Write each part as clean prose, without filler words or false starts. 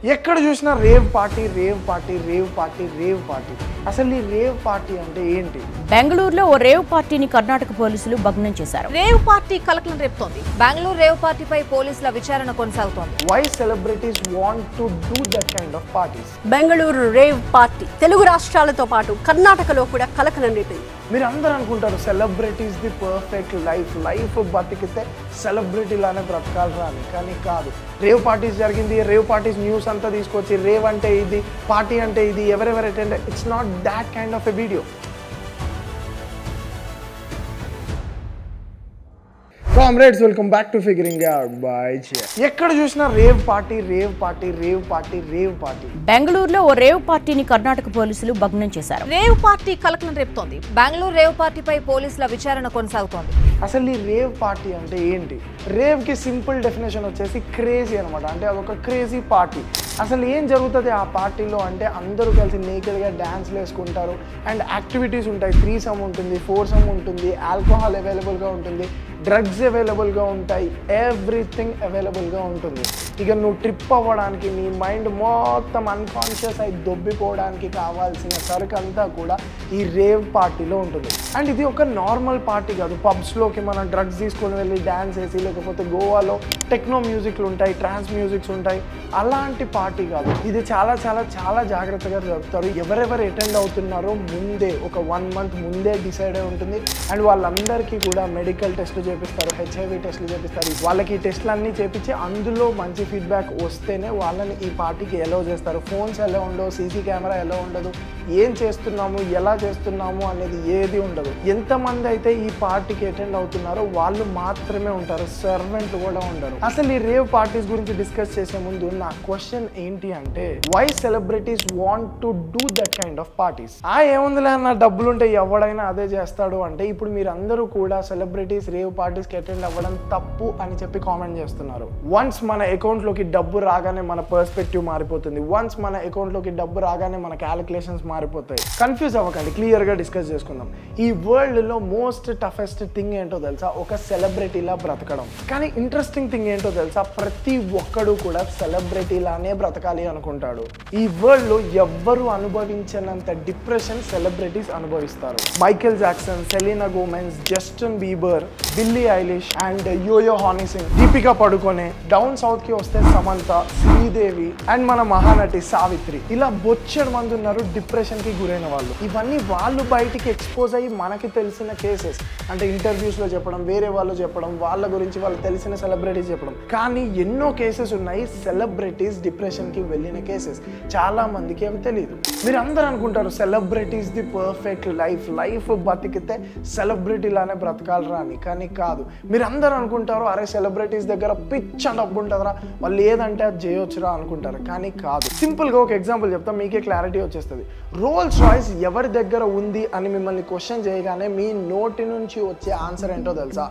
ఎక్కడ చూసినా rave party rave party rave party rave party. అసలు ఈ రేవ్ పార్టీ అంటే ఏంటి? బెంగళూరులో ఓ రేవ్ పార్టీని కర్ణాటక పోలీసులు భగ్నం చేశారు. రేవ్ పార్టీ కలకలం రేపుతోంది. బెంగళూరు రేవ్ పార్టీపై పోలీసుల విచారణ కొనసాగుతోంది. Why celebrities want to do that kind of parties? Bengaluru rave party Telugu రాష్ట్రాలతో పాటు కర్ణాటకలో కూడా కలకలం రేపింది. మీరు అందరూ అనుకుంటారు సెలబ్రిటీస్ ది పర్ఫెక్ట్ లైఫ్ బతికితే సెలబ్రిటీలానే బ్రతకాలరా అని, కానీ కాదు. రేవ్ పార్టీస్ జరిగింది, రేవ్ పార్టీస్ న్యూస్ అంతా తీసుకొచ్చి రేవ్ అంటే ఇది, పార్టీ అంటే ఇది, ఎవరెవరు attend, it's not that kind of a video. Comrades, welcome back to figuring out by J. ఎక్కడ చూసినా rave party rave party rave party rave party. బెంగళూరులో ఓ రేవ్ పార్టీని కర్ణాటక పోలీసులు భగ్నం చేశారు. రేవ్ పార్టీ కలకలం రేపుతోంది. బెంగళూరు రేవ్ పార్టీపై పోలీసుల విచారణ కొనసాగుతోంది. అసలు ఈ రేవ్ పార్టీ అంటే ఏంటి? రేవ్ కి సింపుల్ డెఫినేషన్ వచ్చేసి క్రేజీ అనమాట. అంటే అదొక క్రేజీ పార్టీ. అసలు ఏం జరుగుతుంది ఆ పార్టీలో అంటే అందరూ కలిసి నేకెడ్గా డ్యాన్స్లు వేసుకుంటారు అండ్ యాక్టివిటీస్ ఉంటాయి. 3 ఉంటుంది, 4 ఉంటుంది, ఆల్కహాల్ అవైలబుల్గా ఉంటుంది, డ్రగ్స్ అవైలబుల్గా ఉంటాయి, ఎవ్రీథింగ్ అవైలబుల్గా ఉంటుంది. ఇక నువ్వు ట్రిప్ అవ్వడానికి, నీ మైండ్ మొత్తం అన్కాన్షియస్ అయి దొబ్బిపోవడానికి కావాల్సిన సరుకు అంతా కూడా ఈ రేవ్ పార్టీలో ఉంటుంది. అండ్ ఇది ఒక నార్మల్ పార్టీ కాదు. పబ్స్లోకి మనం డ్రగ్స్ తీసుకొని వెళ్ళి డ్యాన్స్ వేసి, లేకపోతే గోవాలో టెక్నో మ్యూజిక్లు ఉంటాయి, ట్రాన్స్ మ్యూజిక్స్ ఉంటాయి, అలాంటి పార్టీ కాదు. ఇది చాలా చాలా చాలా జాగ్రత్తగా జరుపుతారు. ఎవరెవరు అటెండ్ అవుతున్నారో ముందే ఒక 1 month ముందే డిసైడ్ అయి ఉంటుంది. అండ్ వాళ్ళందరికీ కూడా మెడికల్ టెస్ట్లు చేపిస్తారు, HIV టెస్ట్లు చేపిస్తారు. వాళ్ళకి ఈ టెస్ట్లు అన్నీ చేపించి అందులో మంచి ఫీడ్బ్యాక్ వస్తేనే వాళ్ళని ఈ పార్టీకి ఎలో చేస్తారు. ఫోన్స్ ఎలా ఉండవు, సీసీ కెమెరా ఎలా ఉండదు, ఏం చేస్తున్నాము, ఎలా చేస్తున్నాము అనేది ఏది ఉండదు. ఎంతమంది అయితే ఈ పార్టీకి అటెండ్ అవుతున్నారో వాళ్ళు మాత్రమే ఉంటారు, సర్వెంట్లు కూడా ఉండరు. అసలు ఈ రేవ్ పార్టీస్ గురించి డిస్కస్ చేసే ముందు నా క్వశ్చన్ ఏంటి అంటే, why celebrities want to do that kind of parties? ఏముందిలే అన్న, డబ్బులు ఉంటే ఎవడైనా అదే చేస్తాడు అంటే, ఇప్పుడు మీరు అందరూ కూడా సెలబ్రిటీస్ రేవ్ పార్టీస్కి అటెండ్ అవ్వడం తప్పు అని చెప్పి కామెంట్ చేస్తున్నారు. వన్స్ మన అకౌంట్లోకి డబ్బు రాగానే మన పర్స్పెక్టివ్ మారిపోతుంది. వన్స్ మన అకౌంట్లోకి డబ్బు రాగానే మన క్యాలిక్యులేషన్స్ మారిపోతాయి. కన్ఫ్యూజ్ అవ్వకండి, క్లియర్గా డిస్కస్ చేసుకుందాం. ఈ వరల్డ్లో మోస్ట్ టఫెస్ట్ థింగ్ ఏంటో తెలుసా? ఒక సెలబ్రిటీలా బ్రతకడం. కానీ ఇంట్రెస్టింగ్ థింగ్ ఏంటో తెలుసా? ప్రతి ఒక్కడు కూడా సెలబ్రిటీలానే బ్రతకాలి అనుకుంటాడు. ఈ వరల్డ్లో ఎవ్వరు అనుభవించినంత డిప్రెషన్ సెలబ్రిటీస్ అనుభవిస్తారు. Michael Jackson, Selena Gomez, Justin Bieber, Billy Eilish and yo-yo honey Singh, Deepika Padukone, down south కి వస్తే సమంత, శ్రీదేవి అండ్ మన మహానటి సావిత్రి, ఇలా బొచ్చెడు మంది ఉన్నారు డిప్రెషన్ కి గురైన వాళ్ళు. ఇవన్నీ వాళ్ళు బయటికి ఎక్స్పోజ్ అయ్యి మనకి తెలిసిన కేసెస్, అంటే ఇంటర్వ్యూస్ లో చెప్పడం, వేరే వాళ్ళు చెప్పడం, వాళ్ళ గురించి వాళ్ళు తెలిసిన సెలబ్రిటీస్ చెప్పడం. కానీ ఎన్నో కేసెస్ ఉన్నాయి సెలబ్రిటీస్ డిప్రెషన్ కి వెళ్ళిన కేసెస్. చాలా మందికి అవి తెలియదు. మీరు అందరూ అనుకుంటారు సెలబ్రిటీస్ ది పర్ఫెక్ట్ లైఫ్ బతికితే సెలబ్రిటీలానే బ్రతకాలరా అని, కానీ కాదు. మీరు అందరూ అనుకుంటారు అరే సెలబ్రిటీస్ దగ్గర పిచ్చ డబ్బు ఉంటుందిరా, వాళ్ళు ఏదంటే అది చేయొచ్చురా అనుకుంటారు, కానీ కాదు. సింపుల్గా ఒక ఎగ్జాంపుల్ చెప్తా, మీకే క్లారిటీ వచ్చేస్తుంది. రోల్స్ రాయ్స్ ఎవరి దగ్గర ఉంది అని మిమ్మల్ని క్వశ్చన్ చేయగానే మీ నోటి నుంచి వచ్చే ఆన్సర్ ఏంటో తెలుసా?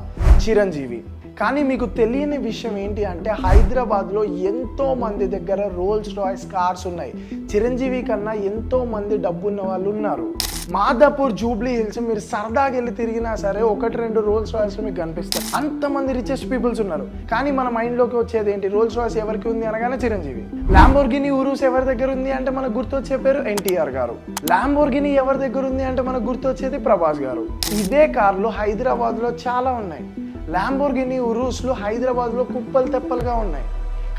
చిరంజీవి. కానీ మీకు తెలియని విషయం ఏంటి అంటే, హైదరాబాద్లో ఎంతో మంది దగ్గర రోల్స్ రాయ్స్ కార్స్ ఉన్నాయి. చిరంజీవి కన్నా ఎంతో మంది డబ్బున్న వాళ్ళు ఉన్నారు. మాదాపూర్, జూబ్లీ హిల్స్ మీరు సరదాగా వెళ్ళి తిరిగినా సరే 1-2 రోల్స్ రాయ్స్ మీకు కనిపిస్తాయి. అంతమంది రిచెస్ట్ పీపుల్స్ ఉన్నారు. కానీ మన మైండ్లోకి వచ్చేది ఏంటి? రోల్స్ రాయ్స్ ఎవరికి ఉంది అనగానే చిరంజీవి. ల్యాంబోర్గినీ ఉరూస్ ఎవరి దగ్గర ఉంది అంటే మనకు గుర్తొచ్చే పేరు NTR గారు. ల్యాంబోర్గినీ ఎవరి దగ్గర ఉంది అంటే మనకు గుర్తొచ్చేది ప్రభాస్ గారు. ఇదే కార్లు హైదరాబాద్లో చాలా ఉన్నాయి. ల్యాంబోర్గినీ ఉరూస్లు హైదరాబాద్లో కుప్పలు తెప్పలుగా ఉన్నాయి.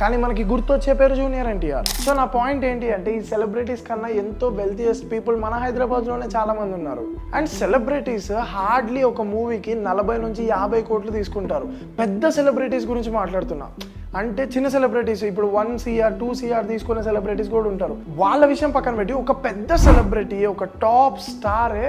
కానీ మనకి గుర్తొచ్చే పేరు జూనియర్ NTR. సో నా పాయింట్ ఏంటి అంటే, ఈ సెలబ్రిటీస్ కన్నా ఎంతో వెల్తియస్ట్ పీపుల్ మన హైదరాబాద్లోనే చాలా మంది ఉన్నారు. అండ్ సెలబ్రిటీస్ హార్డ్లీ ఒక మూవీకి 40 నుంచి 50 కోట్లు తీసుకుంటారు. పెద్ద సెలబ్రిటీస్ గురించి మాట్లాడుతున్నా. అంటే చిన్న సెలబ్రిటీస్ ఇప్పుడు 1 CR 2 CR తీసుకునే సెలబ్రిటీస్ కూడా ఉంటారు. వాళ్ళ విషయం పక్కన పెట్టి, ఒక పెద్ద సెలబ్రిటీ, ఒక టాప్ స్టారే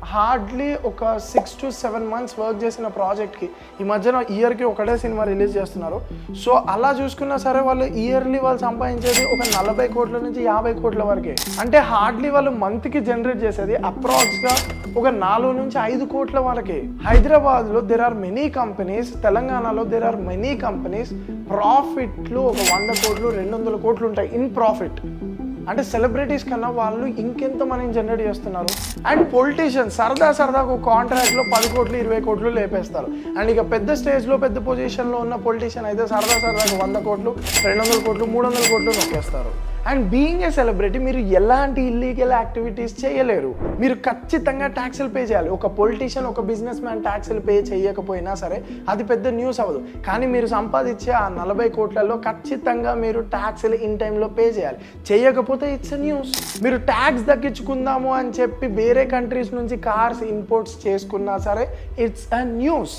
హార్డ్లీ ఒక 6 to 7 months వర్క్ చేసిన ప్రాజెక్ట్కి ఈ మధ్యన ఇయర్కి ఒకటే సినిమా రిలీజ్ చేస్తున్నారు. సో అలా చూసుకున్నా సరే వాళ్ళు ఇయర్లీ వాళ్ళు సంపాదించేది ఒక 40 కోట్ల నుంచి 50 కోట్ల వరకే. అంటే హార్డ్లీ వాళ్ళు మంత్కి జనరేట్ చేసేది అప్రాక్స్గా ఒక 4 నుంచి 5 కోట్ల వరకే. హైదరాబాద్లో దెర్ ఆర్ మెనీ కంపెనీస్, తెలంగాణలో దెర్ ఆర్ మెనీ కంపెనీస్. ప్రాఫిట్లు ఒక 100 కోట్లు 200 కోట్లు ఉంటాయి ఇన్ ప్రాఫిట్. అంటే సెలబ్రిటీస్ కన్నా వాళ్ళు ఇంకెంత మనీని జనరేట్ చేస్తున్నారు. అండ్ పొలిటీషియన్స్ సరదాకు కాంట్రాక్ట్లో 10 కోట్లు 20 కోట్లు లేపేస్తారు. అండ్ ఇక పెద్ద స్టేజ్లో పెద్ద పొజిషన్లో ఉన్న పొలిటీషియన్ అయితే సరదాకు 100 కోట్లు 200 కోట్లు 300 కోట్లు నొక్కేస్తారు. అండ్ బీయింగ్ ఏ సెలబ్రిటీ మీరు ఎలాంటి ఇల్లీగల్ యాక్టివిటీస్ చేయలేరు. మీరు ఖచ్చితంగా ట్యాక్సులు పే చేయాలి. ఒక పొలిటీషియన్ ఒక బిజినెస్ మ్యాన్ ట్యాక్సులు పే చేయకపోయినా సరే అది పెద్ద న్యూస్ అవ్వదు. కానీ మీరు సంపాదించే ఆ 40 కోట్లలో ఖచ్చితంగా మీరు ట్యాక్సులు ఇన్ టైంలో పే చేయాలి. చేయకపోతే ఇట్స్ ఎ న్యూస్. మీరు ట్యాక్స్ తగ్గించుకుందాము అని చెప్పి వేరే కంట్రీస్ నుంచి కార్స్ ఇంపోర్ట్స్ చేసుకున్నా సరే ఇట్స్ అ న్యూస్.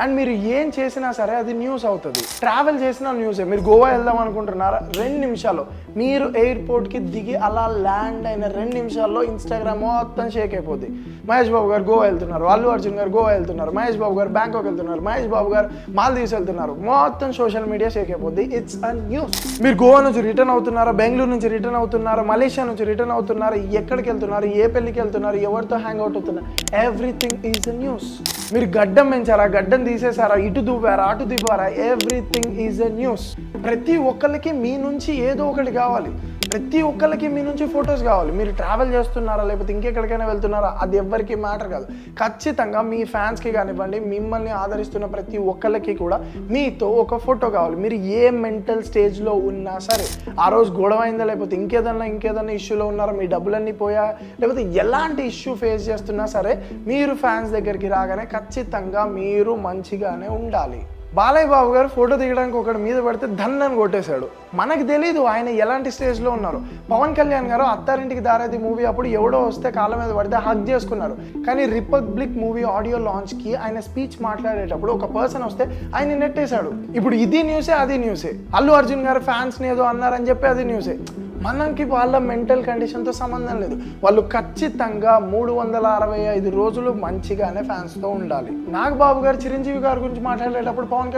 అండ్ మీరు ఏం చేసినా సరే అది న్యూస్ అవుతుంది. ట్రావెల్ చేసినా న్యూసే. మీరు గోవా వెళ్దాం అనుకుంటున్నారా, 2 నిమిషాల్లో మీరు ఎయిర్పోర్ట్కి దిగి అలా ల్యాండ్ అయిన 2 నిమిషాల్లో ఇన్స్టాగ్రామ్ మొత్తం షేక్ అయిపోద్ది. మహేష్ బాబు గారు గోవా వెళ్తున్నారు, అల్లు అర్జున్ గారు గోవా వెళ్తున్నారు, మహేష్ బాబు గారు బ్యాంకాక్ వెళ్తున్నారు, మహేష్ బాబు గారు మాల్దీవ్స్ వెళ్తున్నారు, మొత్తం సోషల్ మీడియా షేక్ అయిపోద్ది. It's a news. మీరు గోవా నుంచి రిటర్న్ అవుతున్నారా, బెంగళూరు నుంచి రిటర్న్ అవుతున్నారా, మలేషియా నుంచి రిటర్న్ అవుతున్నారా, ఎక్కడికి వెళ్తున్నారు, ఏ పెళ్లికి వెళ్తున్నారు, ఎవరితో హ్యాంగ్ అవుట్ అవుతున్నారు, ఎవ్రీథింగ్ ఈజ్ అ న్యూస్. మీరు గడ్డం పెంచారా, గడ్డం తీసేసారా, ఇటు దువ్వారా, అటు దివ్వారా, ఎవ్రీథింగ్ ఈజ్ అ న్యూస్. ప్రతి ఒక్కరికి మీ నుంచి ఏదో ఒకటి కావాలి. ప్రతి ఒక్కరికి మీ నుంచి ఫొటోస్ కావాలి. మీరు ట్రావెల్ చేస్తున్నారా లేకపోతే ఇంకెక్కడికైనా వెళ్తున్నారా అది ఎవ్వరికి మ్యాటర్ కాదు. ఖచ్చితంగా మీ ఫ్యాన్స్కి కానివ్వండి, మిమ్మల్ని ఆదరిస్తున్న ప్రతి ఒక్కరికి కూడా మీతో ఒక ఫోటో కావాలి. మీరు ఏ మెంటల్ స్టేజ్లో ఉన్నా సరే, ఆ రోజు గొడవ అయిందా లేకపోతే ఇంకేదన్నా ఇష్యూలో ఉన్నారా, మీ డబ్బులన్నీ పోయా లేకపోతే ఎలాంటి ఇష్యూ ఫేస్ చేస్తున్నా సరే మీరు ఫ్యాన్స్ దగ్గరికి రాగానే ఖచ్చితంగా మీరు మంచిగానే ఉండాలి. బాలయ్య బాబు గారు ఫోటో దిగడానికి ఒకటి మీద పడితే ధన్నని కొట్టేశాడు. మనకు తెలీదు ఆయన ఎలాంటి స్టేజ్లో ఉన్నారు. పవన్ కళ్యాణ్ గారు అత్తారింటికి దారేది మూవీ అప్పుడు ఎవడో వస్తే కాళ్ళ మీద పడితే హగ్ చేసుకున్నారు. కానీ రిపబ్లిక్ మూవీ ఆడియో లాంచ్కి ఆయన స్పీచ్ మాట్లాడేటప్పుడు ఒక పర్సన్ వస్తే ఆయన నెట్టేశాడు. ఇప్పుడు ఇది న్యూసే అది న్యూసే. అల్లు అర్జున్ గారు ఫ్యాన్స్ని ఏదో అన్నారని చెప్పి అది న్యూసే. మనకి వాళ్ళ మెంటల్ కండిషన్తో సంబంధం లేదు. వాళ్ళు ఖచ్చితంగా 365 రోజులు మంచిగానే ఫ్యాన్స్తో ఉండాలి. నాగబాబు గారు చిరంజీవి గారి గురించి మాట్లాడేటప్పుడు పవన్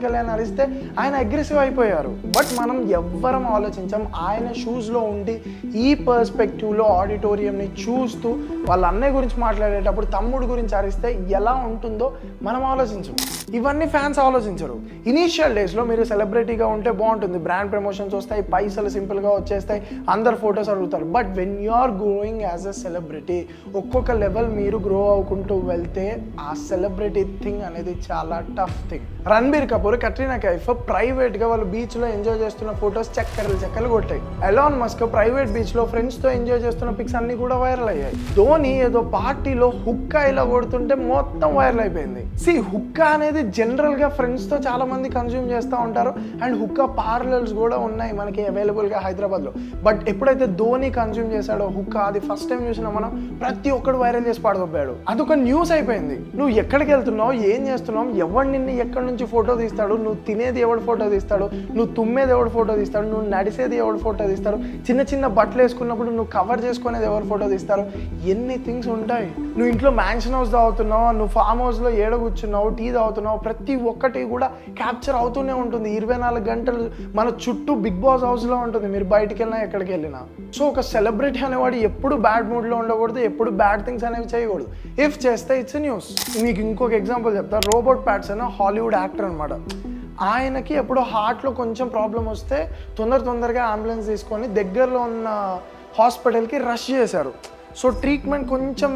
కళ్యాణ్ అరిస్తే ఆయన అగ్రెసివ్ అయిపోయారు. బట్ మనం ఎవ్వరం ఆలోచించాం. ఆయన షూస్లో ఉండి ఈ పర్స్పెక్టివ్లో ఆడిటోరియంని చూస్తూ వాళ్ళ అన్నయ్య గురించి మాట్లాడేటప్పుడు తమ్ముడు గురించి అరిస్తే ఎలా ఉంటుందో మనం ఆలోచించం. ఇవన్నీ ఫ్యాన్స్ ఆలోచించరు. ఇనీషియల్ డేస్లో మీరు సెలబ్రిటీగా ఉంటే బాగుంటుంది, బ్రాండ్ ప్రమోషన్స్ వస్తాయి, పైసలు సింపుల్గా వచ్చేస్తాయి, అందరు ఫొటోస్ అడుగుతారు. But when you are growing as a celebrity, ఒక్కొక్క లెవెల్ మీరు గ్రో అవ్వుకుంటూ వెళ్తే ఆ సెలబ్రిటీ థింగ్ అనేది చాలా టఫ్ థింగ్. రణబీర్ కపూర్, కట్రీనా కైఫ్ ప్రైవేట్గా వాళ్ళు బీచ్లో ఎంజాయ్ చేస్తున్న ఫొటోస్ చక్కర్లు కొట్టాయి. ఎలాన్ మస్క్ ప్రైవేట్ బీచ్లో ఫ్రెండ్స్తో ఎంజాయ్ చేస్తున్న పిక్స్ అన్ని కూడా వైరల్ అయ్యాయి. ధోని ఏదో పార్టీలో హుక్కా ఇలా కొడుతుంటే మొత్తం వైరల్ అయిపోయింది. హుక్కా అనేది జనరల్గా ఫ్రెండ్స్తో చాలా మంది కన్జ్యూమ్ చేస్తూ ఉంటారు. అండ్ హుక్కా పార్లర్స్ కూడా ఉన్నాయి మనకి అవైలబుల్గా హైదరాబాద్లో. బట్ ఎప్పుడైతే ధోని కన్జ్యూమ్ చేశాడో హుక్కా, అది ఫస్ట్ టైం చూసినా మనం ప్రతి ఒక్కడు వైరల్ చేసి పాడదొబ్బాడు. అదొక న్యూస్ అయిపోయింది. నువ్వు ఎక్కడికి వెళ్తున్నావు, ఏం చేస్తున్నావు, ఎవడు నిన్ను ఎక్కడి నుంచి ఫోటో తీస్తాడు, నువ్వు తినేది ఎవడు ఫోటో తీస్తాడు, నువ్వు తుమ్మేది ఎవడు ఫోటో తీస్తాడు, నువ్వు నడిసేది ఎవడు ఫోటో తీస్తాడు, చిన్న బట్టలు వేసుకున్నప్పుడు నువ్వు కవర్ చేసుకునేది ఎవరు ఫోటో తీస్తారు, ఎన్ని థింగ్స్ ఉంటాయి. నువ్వు ఇంట్లో మ్యాన్షన్ హౌస్ తాగుతున్నావు, నువ్వు ఫామ్ హౌస్లో ఏడ కూర్చున్నావు, టీ తాగుతున్నావు, ప్రతి ఒక్కటి కూడా క్యాప్చర్ అవుతూనే ఉంటుంది. 24 గంటలు మన చుట్టూ బిగ్ బాస్ హౌస్లో ఉంటుంది, మీరు బయటికి వెళ్ళినా ఎక్కడికి వెళ్ళినా. సో ఒక సెలబ్రిటీ అనేవాడు ఎప్పుడు బ్యాడ్ మూడ్లో ఉండకూడదు, ఎప్పుడు బ్యాడ్ థింగ్స్ అనేవి చేయకూడదు. ఇఫ్ చేస్తే ఇట్స్ న్యూస్. మీకు ఇంకొక ఎగ్జాంపుల్ చెప్తా. రోబర్ట్ ప్యాట్సన్ హాలీవుడ్ యాక్టర్ అనమాట. ఆయనకి ఎప్పుడో హార్ట్లో కొంచెం ప్రాబ్లం వస్తే తొందరగా అంబులెన్స్ తీసుకొని దగ్గరలో ఉన్న హాస్పిటల్కి రష్ చేశారు. సో ట్రీట్మెంట్ కొంచెం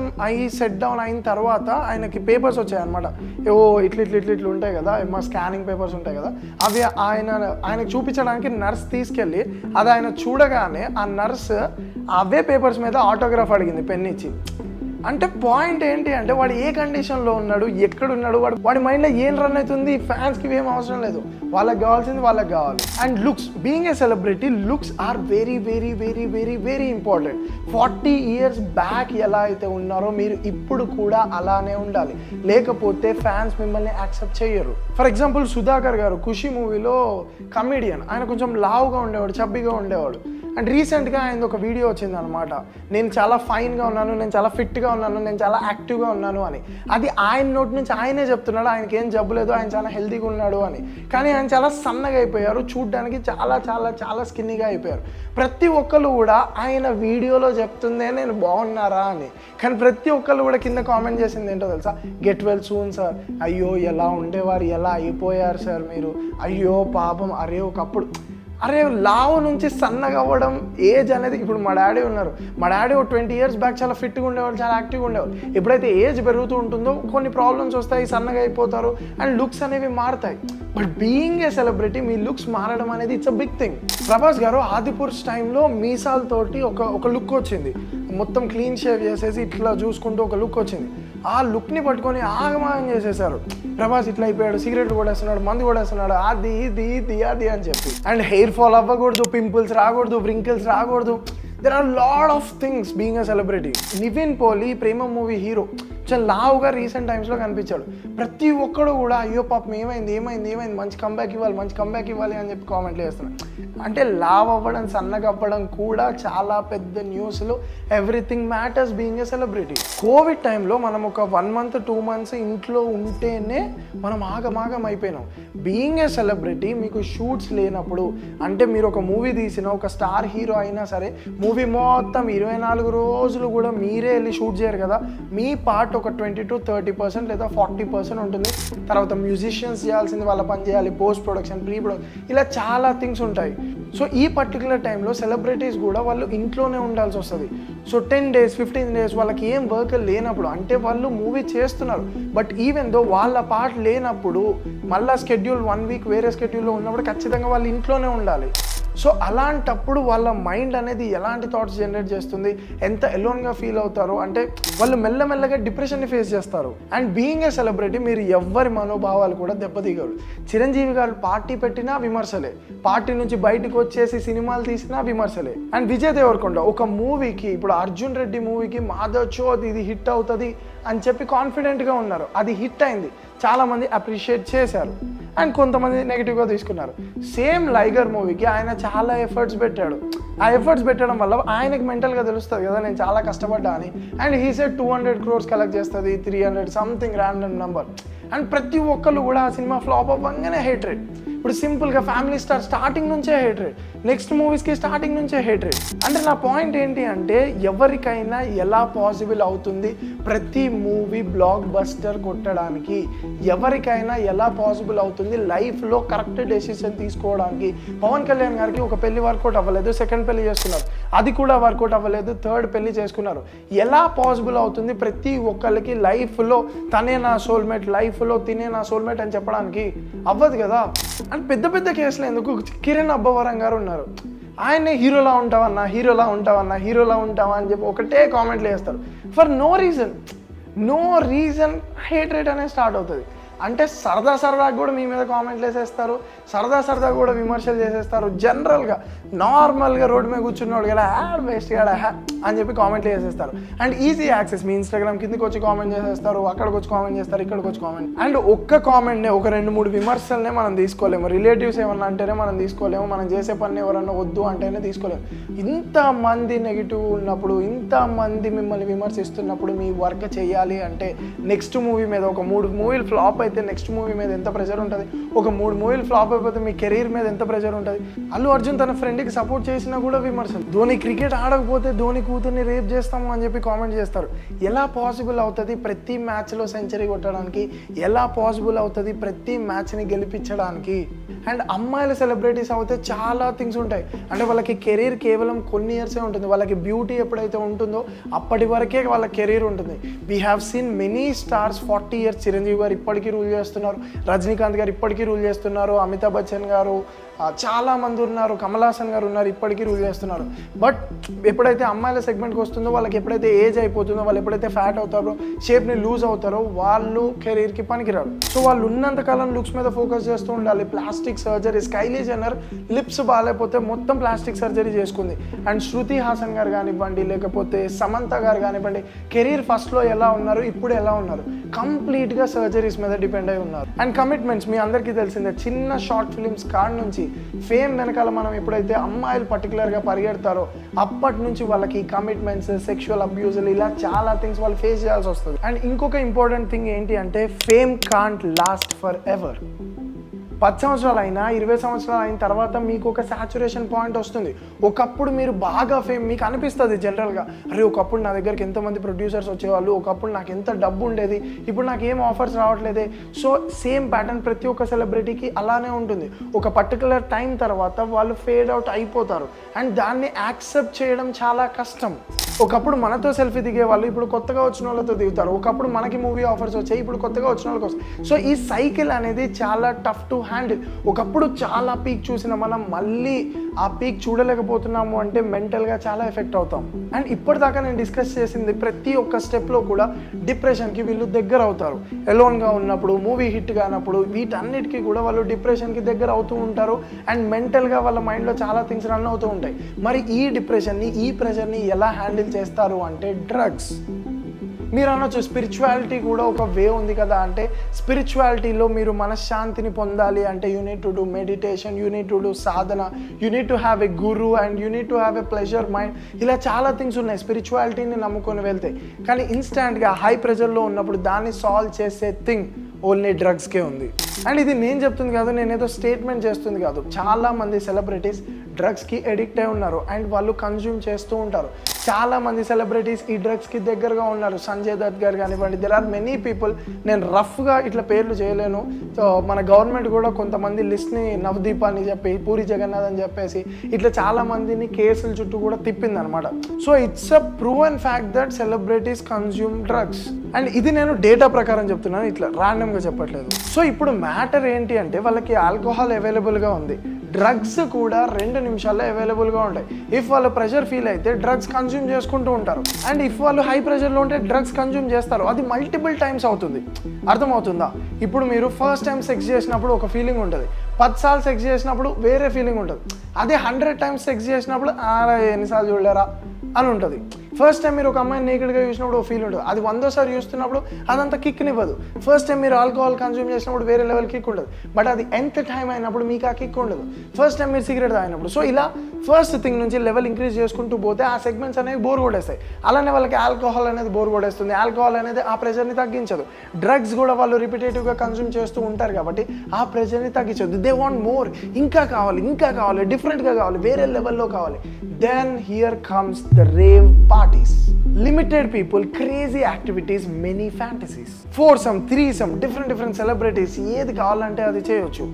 సెట్ డౌన్ అయిన తర్వాత ఆయనకి పేపర్స్ వచ్చాయన్నమాట. ఏవో ఇట్లా ఉంటాయి కదా, మా స్కానింగ్ పేపర్స్ ఉంటాయి కదా, అవి ఆయనకు చూపించడానికి నర్స్ తీసుకెళ్ళి అది ఆయన చూడగానే ఆ నర్స్ అవే పేపర్స్ మీద ఆటోగ్రాఫ్ అడిగింది పెన్ ఇచ్చి. అంటే పాయింట్ ఏంటి అంటే వాడు ఏ కండిషన్లో ఉన్నాడు, ఎక్కడున్నాడు, వాడి మైండ్లో ఏం రన్ అవుతుంది, ఫ్యాన్స్కి ఏం అవసరం లేదు, వాళ్ళకి కావాల్సింది వాళ్ళకి కావాలి. And looks, being a celebrity looks are very very very very very important. 40 years back ఎలా అయితే ఉన్నారో మీరు ఇప్పుడు కూడా అలానే ఉండాలి, లేకపోతే ఫ్యాన్స్ మిమ్మల్ని యాక్సెప్ట్ చేయరు. ఫర్ ఎగ్జాంపుల్ సుధాకర్ గారు ఖుషి మూవీలో కమెడియన్, ఆయన కొంచెం లావుగా ఉండేవాడు, చబ్బీగా ఉండేవాడు. అండ్ రీసెంట్గా ఆయన ఒక వీడియో వచ్చింది అనమాట, నేను చాలా ఫైన్గా ఉన్నాను, నేను చాలా ఫిట్గా ఉన్నాను, నేను చాలా యాక్టివ్గా ఉన్నాను అని. అది ఆయన నోటి నుంచి ఆయనే చెప్తున్నాడు, ఆయనకి ఏం జబ్బు లేదు, ఆయన చాలా హెల్తీగా ఉన్నాడు అని. కానీ ఆయన చాలా సన్నగా అయిపోయారు, చూడ్డానికి చాలా చాలా చాలా స్కిన్నీగా అయిపోయారు. ప్రతి ఒక్కరు కూడా ఆయన వీడియోలో చెప్తుందే నేను బాగున్నారా అని, కానీ ప్రతి ఒక్కరు కూడా కింద కామెంట్ చేసింది ఏంటో తెలుసా, గెట్ వెల్ సూన్ సార్, అయ్యో ఎలా ఉండేవారు, ఎలా అయిపోయారు సార్ మీరు, అయ్యో పాపం, అరే ఒకప్పుడు అరే లావు నుంచి సన్నగా అవ్వడం ఏజ్ అనేది ఇప్పుడు మా డాడీ ఉన్నారు, మా డాడీ ఒక 20 years బ్యాక్ చాలా ఫిట్గా ఉండేవాళ్ళు, చాలా యాక్టివ్గా ఉండేవాళ్ళు. ఎప్పుడైతే ఏజ్ పెరుగుతూ ఉంటుందో కొన్ని ప్రాబ్లమ్స్ వస్తాయి, సన్నగా అయిపోతారు అండ్ లుక్స్ అనేవి మారుతాయి. బట్ బీయింగ్ ఏ సెలబ్రిటీ మీ లుక్స్ మారడం అనేది it's a big thing. Prabhas garu Adipurush టైంలో మీసాలతోటి ఒక లుక్ వచ్చింది, మొత్తం క్లీన్ షేవ్ చేసేసి ఇట్లా చూసుకుంటూ ఒక లుక్ వచ్చింది. ఆ లుక్ని పట్టుకొని ఆగమాగం చేసేసారు. ప్రభాస్ ఇట్లా అయిపోయాడు, సిగరెట్ కొడేస్తున్నాడు, మందు కొడేస్తున్నాడు, అది ఇది అని చెప్పి. అండ్ హెయిర్ ఫాల్ అవ్వకూడదు, పింపుల్స్ రాకూడదు, వ్రింకిల్స్ రాకూడదు. There are lot of things being a celebrity. Nivin Pauly ప్రేమ మూవీ హీరో చాలా లావుగా రీసెంట్ టైమ్స్లో కనిపించాడు. ప్రతి ఒక్కడు కూడా అయ్యో పాపం ఏమైంది మంచి కంబ్యాక్ ఇవ్వాలి అని చెప్పి కామెంట్లు చేస్తున్నాడు. అంటే లావ్ అవ్వడం, సన్నగా అవ్వడం కూడా చాలా పెద్ద న్యూస్లో. Everything matters being a celebrity. Covid టైంలో మనం ఒక 1 month 2 months ఇంట్లో ఉంటేనే మనం ఆగమాగం అయిపోయినాం. బీయింగ్ ఎ సెలబ్రిటీ మీకు షూట్స్ లేనప్పుడు, అంటే మీరు ఒక మూవీ తీసిన ఒక స్టార్ హీరో అయినా సరే మూవీ మొత్తం 24 రోజులు కూడా మీరే వెళ్ళి షూట్ చేయరు కదా. మీ పార్ట్ ఒక 20 to 30% లేదా 40% ఉంటుంది. తర్వాత మ్యూజిషియన్స్ చేయాల్సింది వాళ్ళ పని చేయాలి, పోస్ట్ ప్రొడక్షన్, ప్రీ ప్రొడక్షన్, ఇలా చాలా థింగ్స్ ఉంటాయి. సో ఈ పర్టికులర్ టైంలో సెలబ్రిటీస్ కూడా వాళ్ళు ఇంట్లోనే ఉండాల్సి వస్తుంది. సో 10 days 15 days వాళ్ళకి ఏం వర్క్ లేనప్పుడు, అంటే వాళ్ళు మూవీ చేస్తున్నారు బట్ ఈవెన్ దో వాళ్ళ పార్ట్ లేనప్పుడు మళ్ళీ స్కెడ్యూల్ 1 week వేరే స్కెడ్యూల్లో ఉన్నప్పుడు ఖచ్చితంగా వాళ్ళు ఇంట్లోనే ఉండాలి. సో అలాంటప్పుడు వాళ్ళ మైండ్ అనేది ఎలాంటి థాట్స్ జనరేట్ చేస్తుంది, ఎంత ఎలోన్గా ఫీల్ అవుతారు, అంటే వాళ్ళు మెల్లమెల్లగా డిప్రెషన్ని ఫేస్ చేస్తారు. అండ్ బీయింగ్ ఏ సెలబ్రిటీ మీరు ఎవ్వరి మనోభావాలు కూడా దెబ్బతీయగలరు. చిరంజీవి గారు పార్టీ పెట్టినా విమర్శలే, పార్టీ నుంచి బయటకు వచ్చేసి సినిమాలు తీసినా విమర్శలే. అండ్ విజయ్ దేవరకొండ ఒక మూవీకి, ఇప్పుడు అర్జున్ రెడ్డి మూవీకి మాధవ్ చోత్ ఇది హిట్ అవుతుంది అని చెప్పి కాన్ఫిడెంట్గా ఉన్నారు. అది హిట్ అయింది, చాలామంది అప్రిషియేట్ చేశారు అండ్ కొంతమంది నెగిటివ్గా తీసుకున్నారు. సేమ్ లైగర్ మూవీకి ఆయన చాలా ఎఫర్ట్స్ పెట్టాడు. ఆ ఎఫర్ట్స్ పెట్టడం వల్ల ఆయనకి మెంటల్గా తెలుస్తుంది కదా నేను చాలా కష్టపడ్డా అని. And he said 200 crores collect చేస్తుంది, 300 సంథింగ్ ర్యాండమ్ నెంబర్. అండ్ ప్రతి ఒక్కళ్ళు కూడా ఆ సినిమా ఫ్లాప్ అవ్వగానే హేట్రేట్. ఇప్పుడు సింపుల్గా ఫ్యామిలీ స్టార్ స్టార్టింగ్ నుంచే హేట్రేట్, నెక్స్ట్ మూవీస్కి స్టార్టింగ్ నుంచే హేట్రేట్. అంటే నా పాయింట్ ఏంటి అంటే ఎవరికైనా ఎలా పాసిబుల్ అవుతుంది ప్రతి మూవీ బ్లాక్ బస్టర్ కొట్టడానికి, ఎవరికైనా ఎలా పాసిబుల్ అవుతుంది లైఫ్లో కరెక్ట్ డెసిషన్ తీసుకోవడానికి. పవన్ కళ్యాణ్ గారికి ఒక పెళ్లి వర్కౌట్ అవ్వలేదు, సెకండ్ పెళ్లి చేసుకున్నారు, అది కూడా వర్కౌట్ అవ్వలేదు, థర్డ్ పెళ్లి చేసుకున్నారు. ఎలా పాసిబుల్ అవుతుంది ప్రతి ఒక్కరికి లైఫ్లో తనే నా సోల్మేట్, లైఫ్లో తినే నా సోల్మేట్ అని చెప్పడానికి? అవ్వదు కదా. అండ్ పెద్ద పెద్ద కేసులు ఎందుకు, కిరణ్ అబ్బవరం గారు ఉన్నారు, ఆయనే హీరోలా ఉంటావా అని చెప్పి ఒకటే కామెంట్లు వేస్తారు. ఫర్ నో రీజన్ హేట్రేట్ అనేది స్టార్ట్ అవుతుంది. అంటే సరదా కూడా మీ మీద కామెంట్లు వేసేస్తారు, సరదా కూడా విమర్శలు చేసేస్తారు. జనరల్గా నార్మల్గా రోడ్డు మీద కూర్చున్నాడు కదా బెస్ట్ కదా అని చెప్పి కామెంట్లు చేసేస్తారు. And easy access, me Instagram కిందకి వచ్చి కామెంట్ చేసేస్తారు, అక్కడికి వచ్చి కామెంట్ చేస్తారు, ఇక్కడికి వచ్చి కామెంట్. అండ్ ఒక్క కామెంట్నే ఒక 2-3 విమర్శలనే మనం తీసుకోలేము, రిలేటివ్స్ ఏమన్నా అంటేనే మనం తీసుకోలేము, మనం చేసే పని ఎవరన్నా వద్దు అంటేనే తీసుకోలేము. ఇంతమంది నెగిటివ్ ఉన్నప్పుడు, ఇంతమంది మిమ్మల్ని విమర్శిస్తున్నప్పుడు మీ వర్క్ చేయాలి అంటే నెక్స్ట్ మూవీ మీద ఒక 3 మూవీలు ఫ్లాప్ అయితే నెక్స్ట్ మూవీ మీద ఎంత ప్రెషర్ ఉంటుంది, ఒక 3 మూవీలు ఫ్లాప్ అయిపోతే మీ కెరీర్ మీద ఎంత ప్రెషర్ ఉంటుంది. అల్లు అర్జున్ తన ఫ్రెండ్కి సపోర్ట్ చేసినా కూడా విమర్శలు. ధోని క్రికెట్ ఆడకపోతే ధోని కూతుర్ని రేప్ చేస్తాము అని చెప్పి కామెంట్ చేస్తారు. ఎలా పాసిబుల్ అవుతుంది ప్రతి మ్యాచ్లో సెంచరీ కొట్టడానికి, ఎలా పాసిబుల్ అవుతుంది ప్రతి మ్యాచ్ని గెలిపించడానికి? అండ్ అమ్మాయిల సెలబ్రిటీస్ అయితే చాలా థింగ్స్ ఉంటాయి. అంటే వాళ్ళకి కెరీర్ కేవలం కొన్ని ఇయర్సే ఉంటుంది, వాళ్ళకి బ్యూటీ ఎప్పుడైతే ఉంటుందో అప్పటి వరకే వాళ్ళ కెరీర్ ఉంటుంది. We have seen many stars 40 years. Chiranjeevi గారు ఇప్పటికీ రూల్ చేస్తున్నారు, రజనీకాంత్ గారు ఇప్పటికీ రూల్ చేస్తున్నారు, అమితాబ్ బచ్చన్ గారు, చాలామంది ఉన్నారు, కమల్ హాసన్ గారు ఉన్నారు, ఇప్పటికీ రూల్ చేస్తున్నారు. బట్ ఎప్పుడైతే అమ్మాయిల సెగ్మెంట్కి వస్తుందో, వాళ్ళకి ఎప్పుడైతే ఏజ్ అయిపోతుందో, వాళ్ళు ఎప్పుడైతే ఫ్యాట్ అవుతారో, షేప్ని లూజ్ అవుతారో, వాళ్ళు కెరీర్కి పనికిరారు. సో వాళ్ళు ఉన్నంతకాలం లుక్స్ మీద ఫోకస్ చేస్తూ ఉండాలి. Plastic surgery, Kylie Jenner lips బాగాలేకపోతే మొత్తం ప్లాస్టిక్ సర్జరీ చేసుకుంది. అండ్ శృతి హాసన్ గారు కానివ్వండి, లేకపోతే సమంత గారు కానివ్వండి, కెరీర్ ఫస్ట్లో ఎలా ఉన్నారు, ఇప్పుడు ఎలా ఉన్నారు, కంప్లీట్గా సర్జరీస్ మీద డిపెండ్ అయి ఉన్నారు. అండ్ కమిట్మెంట్స్ మీ అందరికీ తెలిసిందే, చిన్న షార్ట్ ఫిలిమ్స్ కాడ నుంచి ఫేమ్ వెనకాల మనం ఎప్పుడైతే అమ్మాయిలు పర్టికులర్గా పరిగెడతారో అప్పటి నుంచి వాళ్ళకి కమిట్మెంట్స్, సెక్షువల్ అబ్యూజులు, ఇలా చాలా థింగ్స్ వాళ్ళు ఫేస్ చేయాల్సి వస్తుంది. అండ్ ఇంకొక ఇంపార్టెంట్ థింగ్ ఏంటి అంటే fame can't last for ever. 10 సంవత్సరాలు అయినా 20 సంవత్సరాలు అయిన తర్వాత మీకు ఒక సాచురేషన్ పాయింట్ వస్తుంది. ఒకప్పుడు మీరు బాగా మీకు అనిపిస్తుంది జనరల్గా, అరే ఒకప్పుడు నా దగ్గరికి ఎంతమంది ప్రొడ్యూసర్స్ వచ్చేవాళ్ళు, ఒకప్పుడు నాకు ఎంత డబ్బు ఉండేది, ఇప్పుడు నాకు ఏం ఆఫర్స్ రావట్లేదే. సో సేమ్ ప్యాటర్న్ ప్రతి ఒక్క సెలబ్రిటీకి అలానే ఉంటుంది. ఒక పర్టికులర్ టైం తర్వాత వాళ్ళు ఫేడ్ అవుట్ అయిపోతారు అండ్ దాన్ని యాక్సెప్ట్ చేయడం చాలా కష్టం. ఒకప్పుడు మనతో సెల్ఫీ దిగే వాళ్ళు ఇప్పుడు కొత్తగా వచ్చిన వాళ్ళతో దిగుతారు. ఒకప్పుడు మనకి మూవీ ఆఫర్స్ వచ్చాయి, ఇప్పుడు కొత్తగా వచ్చిన వాళ్ళకి వస్తాయి. సో ఈ సైకిల్ అనేది చాలా టఫ్ టు హ్యాండిల్. ఒకప్పుడు చాలా పీక్ చూసిన మనం మళ్ళీ ఆ పీక్ చూడలేకపోతున్నాము అంటే మెంటల్గా చాలా ఎఫెక్ట్ అవుతాం. అండ్ ఇప్పటిదాకా నేను డిస్కస్ చేసింది ప్రతి ఒక్క స్టెప్లో కూడా డిప్రెషన్కి వీళ్ళు దగ్గర అవుతారు. ఎలోన్గా ఉన్నప్పుడు, మూవీ హిట్ కానప్పుడు, వీటన్నిటికీ కూడా వాళ్ళు డిప్రెషన్కి దగ్గర అవుతూ ఉంటారు అండ్ మెంటల్గా వాళ్ళ మైండ్లో చాలా థింగ్స్ రన్ అవుతూ ఉంటాయి. మరి ఈ డిప్రెషన్ని, ఈ ప్రెషర్ని ఎలా హ్యాండిల్ చేస్తారు అంటే డ్రగ్స్. మీరు అనొచ్చు స్పిరిచువాలిటీ కూడా ఒక వే ఉంది కదా అంటే, స్పిరిచువాలిటీలో మీరు మనశ్శాంతిని పొందాలి అంటే you need to do meditation, you need to do Sadhana, you need to have a Guru and you need to have a pleasure mind. ఇలా చాలా థింగ్స్ ఉన్నాయి స్పిరిచువాలిటీని నమ్ముకొని వెళ్తే. కానీ ఇన్స్టాంట్గా హై ప్రెషర్లో ఉన్నప్పుడు దాన్ని సాల్వ్ చేసే థింగ్ ఓన్లీ డ్రగ్స్కే ఉంది. అండ్ ఇది నేను చెప్తుంది కాదు, నేనేదో స్టేట్మెంట్ చేస్తుంది కాదు. చాలామంది సెలబ్రిటీస్ డ్రగ్స్కి ఎడిక్ట్ అయి ఉన్నారు అండ్ వాళ్ళు కన్జ్యూమ్ చేస్తూ ఉంటారు. చాలామంది సెలబ్రిటీస్ ఈ డ్రగ్స్కి దగ్గరగా ఉన్నారు. సంజయ్ దత్ గారు కానివ్వండి, దెర్ ఆర్ మెనీ పీపుల్. నేను రఫ్గా ఇట్లా పేర్లు చేయలేను. సో మన గవర్నమెంట్ కూడా కొంతమంది లిస్ట్ని నవదీప్ అని చెప్పి, పూరి జగన్నాథ్ అని చెప్పేసి ఇట్లా చాలామందిని కేసుల చుట్టూ కూడా తిప్పింది అనమాట. So it's a proven fact that celebrities consume drugs. And ఇది నేను డేటా ప్రకారం చెప్తున్నాను, ఇట్లా ర్యాండమ్గా చెప్పట్లేదు. సో ఇప్పుడు మ్యాటర్ ఏంటి అంటే వాళ్ళకి ఆల్కహాల్ అవైలబుల్గా ఉంది, డ్రగ్స్ కూడా 2 నిమిషాల్లో అవైలబుల్గా ఉంటాయి. ఇఫ్ వాళ్ళు ప్రెషర్ ఫీల్ అయితే డ్రగ్స్ కన్జ్యూమ్ చేసుకుంటూ ఉంటారు అండ్ ఇఫ్ వాళ్ళు హై ప్రెషర్లో ఉంటే డ్రగ్స్ కన్జ్యూమ్ చేస్తారు. అది మల్టిపుల్ టైమ్స్ అవుతుంది. అర్థమవుతుందా? ఇప్పుడు మీరు ఫస్ట్ టైం సెక్స్ చేసినప్పుడు ఒక ఫీలింగ్ ఉంటుంది, 10 సార్లు సెక్స్ చేసినప్పుడు వేరే ఫీలింగ్ ఉంటుంది. అదే 100 టైమ్స్ సెక్స్ చేసినప్పుడు ఎన్నిసార్లు చూడలేరా అని ఉంటుంది. ఫస్ట్ టైం మీరు ఒక అమ్మాయిని నేకెడ్గా చూసినప్పుడు ఒక ఫీల్ ఉంటుంది, అది 100సారి చూస్తున్నప్పుడు అదంతా కిక్నివ్వదు. ఫస్ట్ టైం మీరు ఆల్కహాల్ కన్జ్యూమ్ చేసినప్పుడు వేరే లెవెల్ కిక్ ఉంటుంది, బట్ అది ఎంత టైం అయినప్పుడు మీకు ఆ కిక్ ఉండదు. ఫస్ట్ టైం మీరు సిగరెట్ తాగినప్పుడు. సో ఇలా ఫస్ట్ థింగ్ నుంచి లెవెల్ ఇంక్రీజ్ చేసుకుంటూ పోతే ఆ సెగ్మెంట్స్ అనేవి బోర్ కొడేస్తాయి. అలానే వాళ్ళకి ఆల్కహాల్ అనేది బోర్ కొడేస్తుంది. ఆల్కహాల్ అనేది ఆ ప్రెషర్ని తగ్గించదు. డ్రగ్స్ కూడా వాళ్ళు రిపిటేటివ్గా కన్జ్యూమ్ చేస్తూ ఉంటారు కాబట్టి ఆ ప్రెషర్ని తగ్గించదు. దే వాంట్ మోర్, ఇంకా కావాలి, ఇంకా కావాలి, డిఫరెంట్గా కావాలి, వేరే లెవెల్లో కావాలి. Then here comes the rave parties. Limited people, crazy activities, many fantasies. Foursome, threesome, different celebrities. ఏది కావాలంటే అది చేయొచ్చు,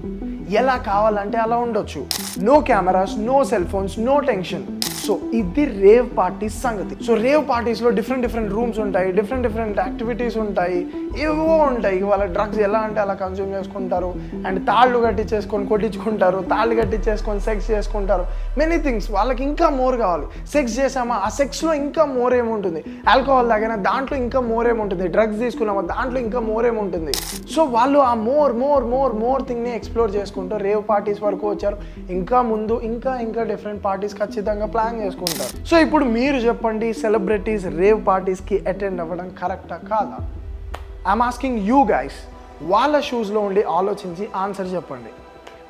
ఎలా కావాలంటే అలా ఉండొచ్చు. No cameras, no cell phones, no tension. So ఇది రేవ్ పార్టీస్ సంగతి. సో రేవ్ పార్టీస్లో డిఫరెంట్ రూమ్స్ ఉంటాయి, డిఫరెంట్ యాక్టివిటీస్ ఉంటాయి, ఏవో ఉంటాయి. వాళ్ళ డ్రగ్స్ ఎలా అంటే అలా కన్జ్యూమ్ చేసుకుంటారు అండ్ తాళ్ళు కట్టించేసుకొని కొట్టించుకుంటారు, తాళ్ళు కట్టించేసుకొని సెక్స్ చేసుకుంటారు. Many things. వాళ్ళకి ఇంకా మోర్ కావాలి. సెక్స్ చేసామా, ఆ సెక్స్లో ఇంకా మోర్ ఏముంటుంది. ఆల్కహాల్ తాగినా దాంట్లో ఇంకా మోర్ ఏముంటుంది. డ్రగ్స్ తీసుకున్నామా దాంట్లో ఇంకా మోర్ ఏముంటుంది. సో వాళ్ళు ఆ మోర్ థింగ్ని ఎక్స్ప్లోర్ చేసుకుంటూ రేవ్ పార్టీస్ వరకు వచ్చారు. ఇంకా ముందు ఇంకా డిఫరెంట్ పార్టీస్ ఖచ్చితంగా ప్లాన్ చేసుకుంటారు. సో ఇప్పుడు మీరు చెప్పండి, సెలబ్రిటీస్ రేవ్ పార్టీస్కి అటెండ్ అవ్వడం కరెక్టా కాదా? I'm asking you guys. వాళ్ళ షూస్లో ఉండి ఆలోచించి ఆన్సర్ చెప్పండి.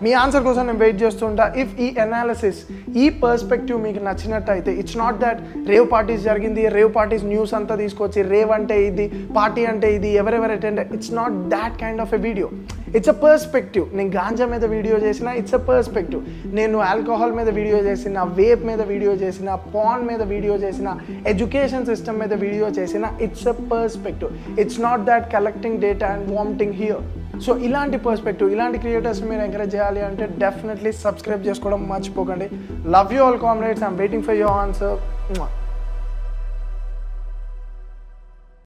మీ ఆన్సర్ కోసం నేను వెయిట్ చేస్తుంటా. ఇఫ్ ఈ అనాలిసిస్, ఈ పర్స్పెక్టివ్ మీకు నచ్చినట్టయితే, it's not that rave parties జరిగింది, రేవ్ పార్టీస్ న్యూస్ అంతా తీసుకొచ్చి రేవ్ అంటే ఇది, పార్టీ అంటే ఇది, ఎవరెవరు attend, it's not that kind of a video. It's a perspective. నేను గాంజా మీద వీడియో చేసిన, ఇట్స్ అ పర్స్పెక్టివ్. నేను ఆల్కహాల్ మీద వీడియో చేసిన, వేప్ మీద వీడియో చేసిన, పాన్ మీద వీడియో చేసిన, ఎడ్యుకేషన్ సిస్టమ్ మీద వీడియో చేసిన, it's a perspective. It's not that collecting data and vomiting here. So ఇలాంటి పర్స్పెక్టివ్, ఇలాంటి క్రియేటర్స్ మీరు ఎంకరేజ్ చేయాలి అంటే డెఫినెట్లీ సబ్స్క్రైబ్ చేసుకోవడం మర్చిపోకండి. Love you all comrades. I'm waiting for your answer.